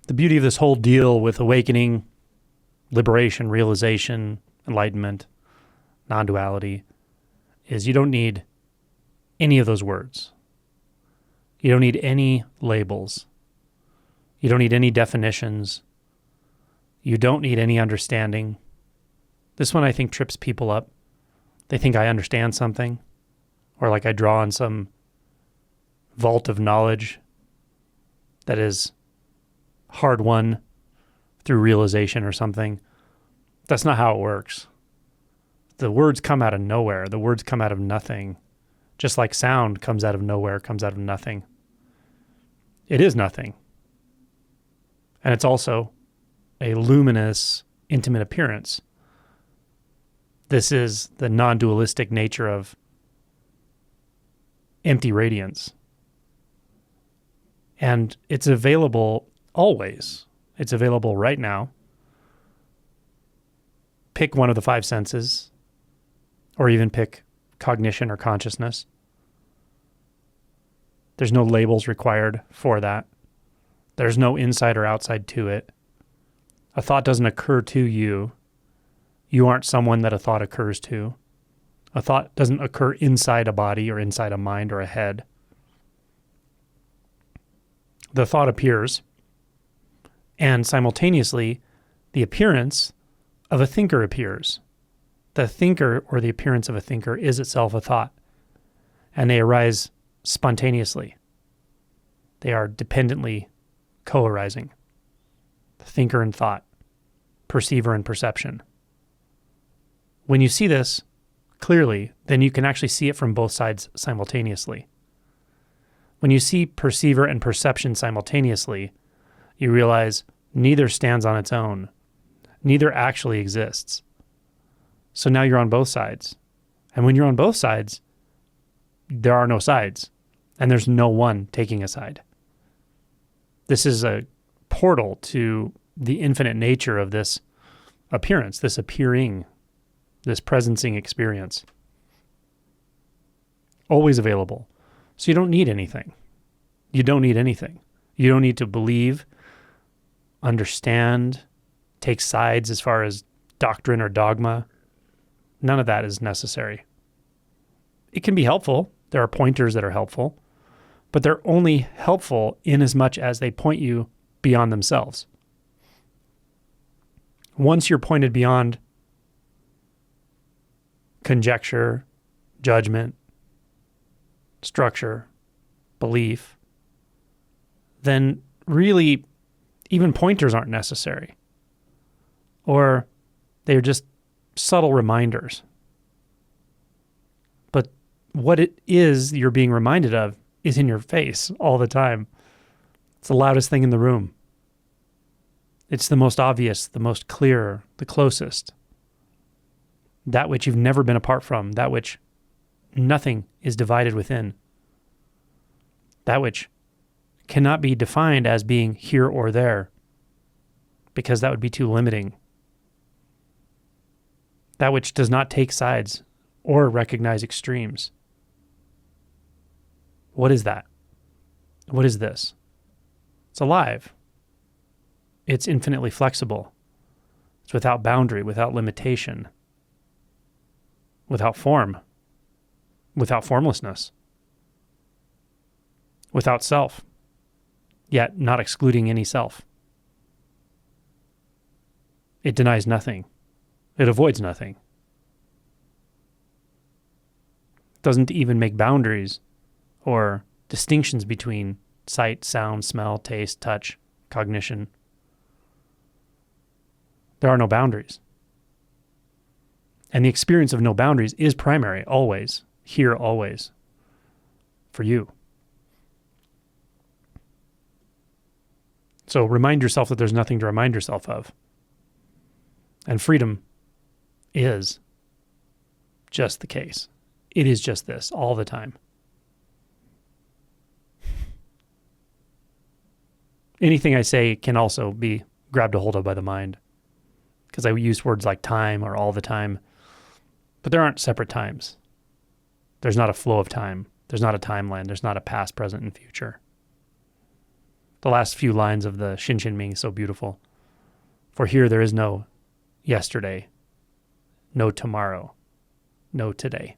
The beauty of this whole deal with awakening, liberation, realization, enlightenment, non-duality, is you don't need any of those words. You don't need any labels. You don't need any definitions. You don't need any understanding. This one, I think, trips people up. They think I understand something, or like I draw on some vault of knowledge that is hard won through realization or something. That's not how it works. The words come out of nowhere. The words come out of nothing. Just like sound comes out of nowhere, comes out of nothing. It is nothing. And it's also a luminous, intimate appearance. This is the non-dualistic nature of empty radiance. And it's available always. It's available right now. Pick one of the five senses, or even pick cognition or consciousness. There's no labels required for that. There's no inside or outside to it. A thought doesn't occur to you. You aren't someone that a thought occurs to. A thought doesn't occur inside a body or inside a mind or a head. The thought appears, and simultaneously, the appearance of a thinker appears. The thinker, or the appearance of a thinker, is itself a thought, and they arise spontaneously. They are dependently co-arising. Thinker and thought, perceiver and perception. When you see this clearly, then you can actually see it from both sides simultaneously. When you see perceiver and perception simultaneously, you realize neither stands on its own. Neither actually exists. So now you're on both sides. And when you're on both sides, there are no sides. And there's no one taking a side. This is a portal to the infinite nature of this appearance, this appearing, this presencing experience. Always available. So you don't need anything. You don't need anything. You don't need to believe, understand, take sides as far as doctrine or dogma. None of that is necessary. It can be helpful. There are pointers that are helpful, but they're only helpful in as much as they point you beyond themselves. Once you're pointed beyond conjecture, judgment, structure, belief, then really even pointers aren't necessary. Or they're just subtle reminders. But what it is you're being reminded of is in your face all the time. It's the loudest thing in the room. It's the most obvious, the most clear, the closest. That which you've never been apart from, that which nothing is divided within. That which cannot be defined as being here or there, because that would be too limiting. That which does not take sides or recognize extremes. What is that? What is this? It's alive. It's infinitely flexible. It's without boundary, without limitation, without form, without formlessness, without self, yet not excluding any self. It denies nothing. It avoids nothing. It doesn't even make boundaries or distinctions between sight, sound, smell, taste, touch, cognition. There are no boundaries. And the experience of no boundaries is primary, always, here, always, for you. So remind yourself that there's nothing to remind yourself of. And freedom is just the case. It is just this all the time. Anything I say can also be grabbed a hold of by the mind, because I use words like time or all the time, but there aren't separate times. There's not a flow of time. There's not a timeline. There's not a past, present, and future. The last few lines of the Shin Shin Ming is so beautiful. For here there is no yesterday, no tomorrow, no today.